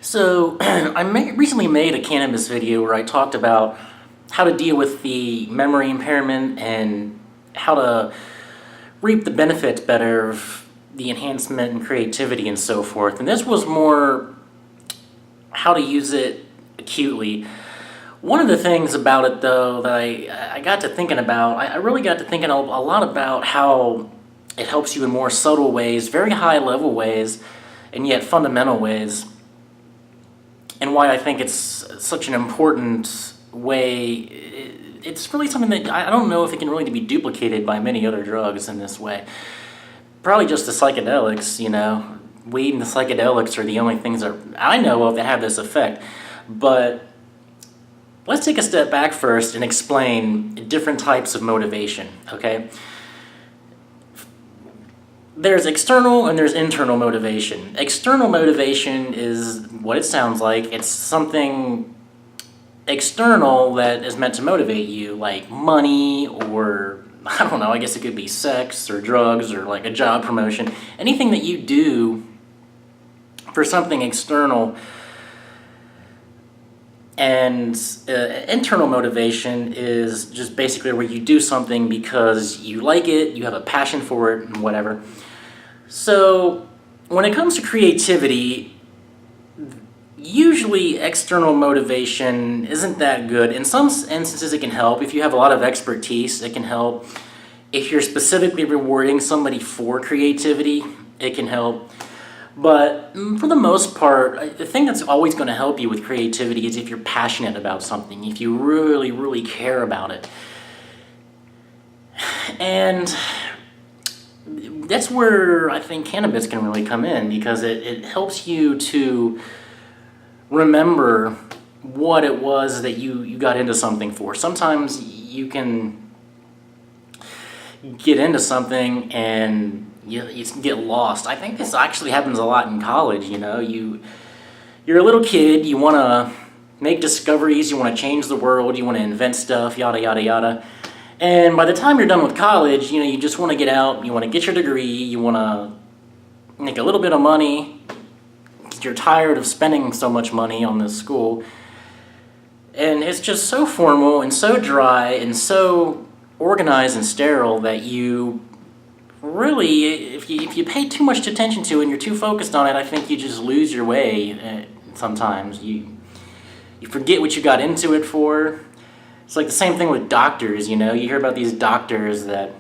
So recently made a cannabis video where I talked about how to deal with the memory impairment and how to reap the benefits better of the enhancement and creativity and so forth. And this was more how to use it acutely. One of the things about it, though, that I got to thinking about, I really got to thinking a lot about how it helps you in more subtle ways, very high-level ways, and yet fundamental ways, and why I think it's such an important way. It's really something that I don't know if it can really be duplicated by many other drugs in this way. Probably just the psychedelics, Weed and the psychedelics are the only things that I know of that have this effect. But let's take a step back first and explain different types of motivation, okay? There's external and there's internal motivation. External motivation is what it sounds like. It's something external that is meant to motivate you, like money or, I don't know, I guess it could be sex or drugs or like a job promotion. Anything that you do for something external. And internal motivation is just basically where you do something because you like it, you have a passion for it, and whatever. So when it comes to creativity, usually external motivation isn't that good. In some instances it can help. If you have a lot of expertise, it can help. If you're specifically rewarding somebody for creativity, it can help. But for the most part, the thing that's always going to help you with creativity is if you're passionate about something, if you really, really care about it. And that's where I think cannabis can really come in, because it helps you to remember what it was that you got into something for. Sometimes you can get into something and you get lost. I think this actually happens a lot in college, You're a little kid, you want to make discoveries, you want to change the world, you want to invent stuff, yada, yada, yada. And by the time you're done with college, you just want to get out, you want to get your degree, you want to make a little bit of money. You're tired of spending so much money on this school. And it's just so formal and so dry and so organized and sterile that you really, if you pay too much attention to it and you're too focused on it, I think you just lose your way sometimes. You forget what you got into it for. It's like the same thing with doctors, You hear about these doctors that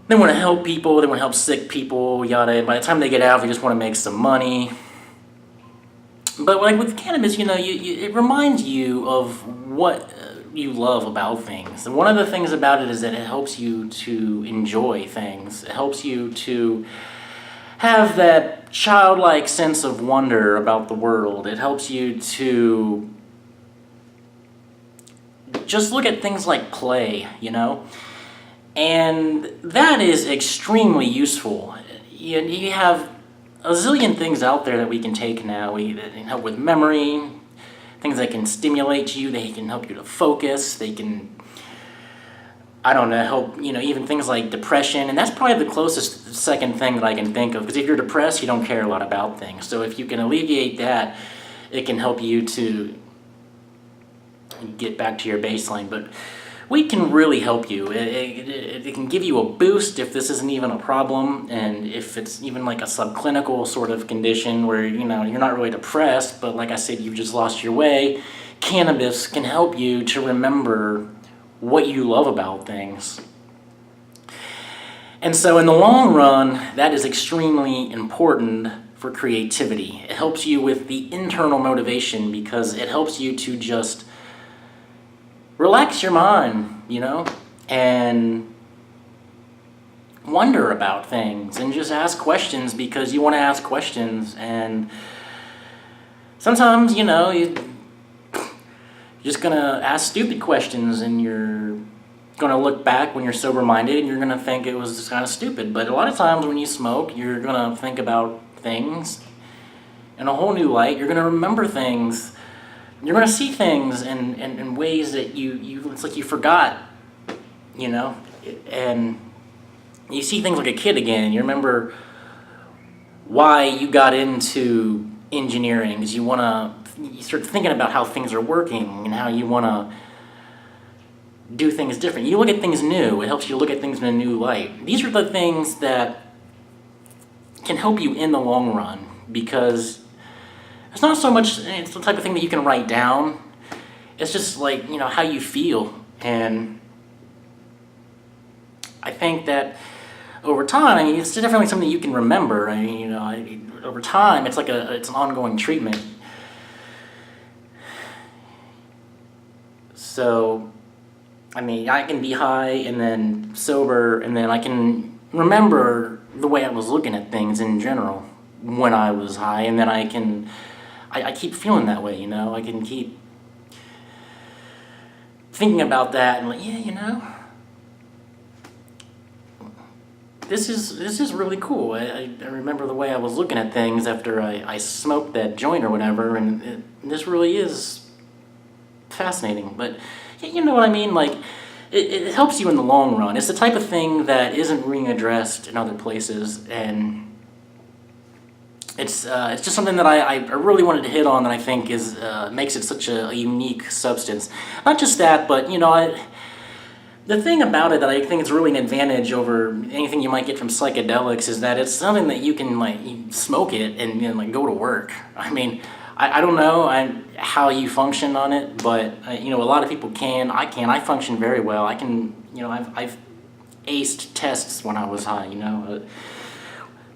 they want to help people, they want to help sick people, yada, and by the time they get out, they just want to make some money. But like with cannabis, it reminds you of what you love about things. And one of the things about it is that it helps you to enjoy things. It helps you to have that childlike sense of wonder about the world. It helps you to just look at things like play, And that is extremely useful. You have a zillion things out there that we can take now. That can help with memory, things that can stimulate you, they can help you to focus, they can, help, even things like depression. And that's probably the closest second thing that I can think of, because if you're depressed, you don't care a lot about things. So if you can alleviate that, it can help you to get back to your baseline. But weed can really help you. It can give you a boost if this isn't even a problem, and if it's even like a subclinical sort of condition where you're not really depressed, but like I said, you've just lost your way. Cannabis can help you to remember what you love about things. And so in the long run, that is extremely important for creativity. It helps you with the internal motivation because it helps you to just relax your mind, and wonder about things and just ask questions because you want to ask questions. And sometimes, you're just going to ask stupid questions and you're going to look back when you're sober-minded and you're going to think it was just kind of stupid. But a lot of times when you smoke, you're going to think about things in a whole new light. You're going to remember things. You're going to see things in ways that it's like you forgot, and you see things like a kid again, and you remember why you got into engineering is you start thinking about how things are working and how you want to do things different. You look at things new. It helps you look at things in a new light. These are the things that can help you in the long run, because it's not so much, it's the type of thing that you can write down. It's just like, how you feel. And I think that over time, it's definitely something you can remember. Over time, it's like it's an ongoing treatment. So, I can be high and then sober, and then I can remember the way I was looking at things in general when I was high, and then I keep feeling that way, I can keep thinking about that and like, this is really cool. I remember the way I was looking at things after I smoked that joint or whatever, and this really is fascinating. But you know what I mean? Like, it helps you in the long run. It's the type of thing that isn't being addressed in other places, and it's just something that I really wanted to hit on, that I think makes it such a unique substance. Not just that, but the thing about it that I think is really an advantage over anything you might get from psychedelics is that it's something that you can you smoke it and go to work. I don't know how you function on it, but a lot of people can. I can. I function very well. I can. I've aced tests when I was high.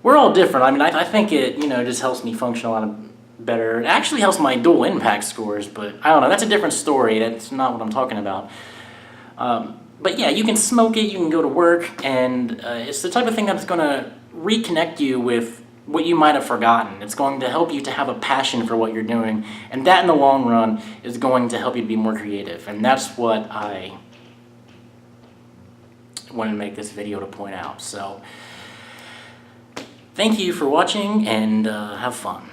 We're all different. I think it just helps me function a lot better. It actually helps my dual impact scores, but I don't know. That's a different story. That's not what I'm talking about. But yeah, you can smoke it. You can go to work, and it's the type of thing that's going to reconnect you with what you might have forgotten. It's going to help you to have a passion for what you're doing, and that in the long run is going to help you to be more creative. And that's what I wanted to make this video to point out. So thank you for watching, and have fun.